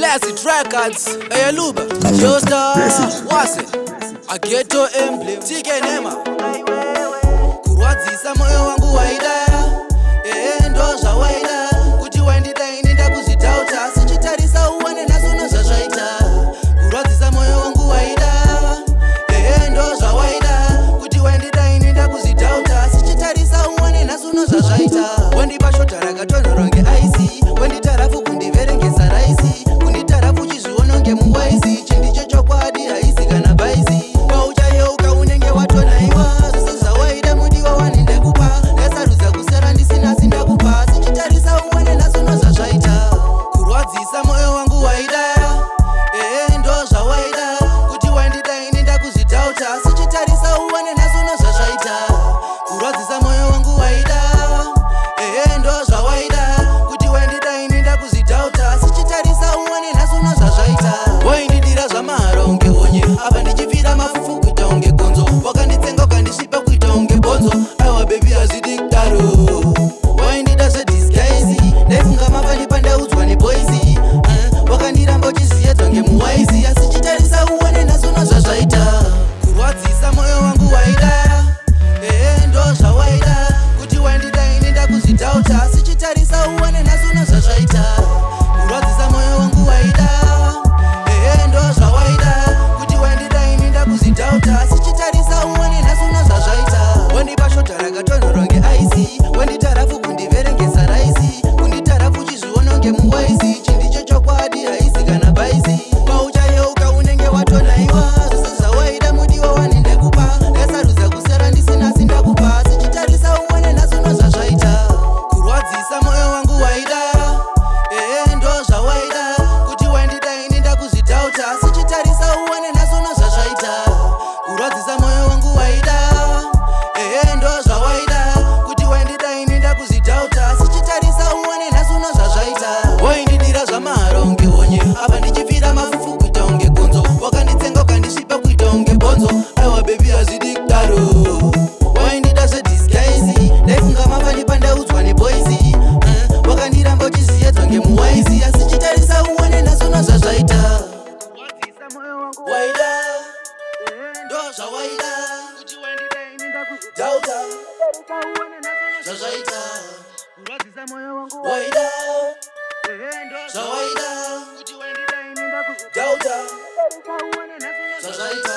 Blessed Records, Eyeluba, Joestar, Wase, Ageto Emblem, TK Nema. Kurwadzisa moyo wangu waida, ndo zvawaida. Kuti waindida ini ndakuzvitauta, sichitarisa uone nasono zvazvaita. Kurwadzisa moyo wangu waida, ndo zvawaida. Kuti waindida ini ndakuzvitauta, sichitarisa uone nasono zvazvaita. Wandipa shota rakatonhorwa ngeaisi, wanditarafu kundiverengesa raisi, kunditarafu chizviona ngemuwaisi, chindicho chokwadi haisi kana baisi. Wauchayeuka unenge watonaiwa, zvose zvawaida mudiwa wanendekupa, ndasarudza kusera ndisina sindakupa, sichitarisa uone nasono zvazvaita. Kurwadzisa moyo wangu waida, ndo zvawaida. Kuti waindida ini ndakuzvitauta, sichitarisa uone nasono zvazvaita. Kurwadzisa moyo wangu waida, ndo zvawaida. Kuti waindida ini ndakuzvitauta, sichitarisa uone nasono zvazvaita. Waindidira zvamahara unge honye, apa ndichifira mafufu kuita unge gonzo, wakanditsenga ukandisvipa kuita unge bonzo. Aiwa baby hazvidi kudaro, waindida zvedisguise, ndaifunga mafani pandaudzwa neboisi, wakandiramba uchiziedzwa ngemuwaisi, asi chitarisa uone nasono zvazvaita. Kurwadzisa moyo wangu waida, ndo zvawaida. Kuti waindida ini ndakuzvitauta, sichitarisa uone nasono zvazvaita. Kurwadzisa moyo wangu waida, ndo zvawaida. Kuti waindida ini ndakuzvitauta, sichitarisa uone nasono zvazvaita. Wandipa shota rakatonhorwa ngeaisi, wanditarafu kundiverengesa raisi, kunditarafu chizviona ngemuwaisi, chindicho chokwadi haisi kana baisi. Wauchayeuka unenge watonaiwa, zvose zvawaida mudiwa wanendekupa, ndasarudza kusera ndisina sindakupa, sichitarisa uone nasono zvazvaita. Kurwadzisa moyo wangu waida, ndo zvawaida. Kuti waindida ini ndakuzvitauta, sichitarisa uone nasono zvazvaita. Kurwadzisa moyo wangu waida, ndo zvawaida. Kuti waindida ini ndakuzvitauta, sichitarisa uone nasono zvazvaita. Waindidira zvamahara unge honye, apa ndichifira mafufu kuita unge gonzo, wakanditsenga ukandisvipa kuita unge bonzo. Aiwa baby hazvidi kudaro, waindida zvedisguise, ndaifunga mafani pandaudzwa neboisi, wakandiramba uchiziedzwa ngemuwaisi, asi chitarisa uone nasono zvazvaita. Kurwadzisa moyo wangu waida, ndo zvawaida. Kuti waindida ini ndakuzvitauta, zvazvaita. Kurwadzisa moyo wangu waida, ndo zvawaida. Kuti waindida ini ndakuzvitauta, zvazvaita.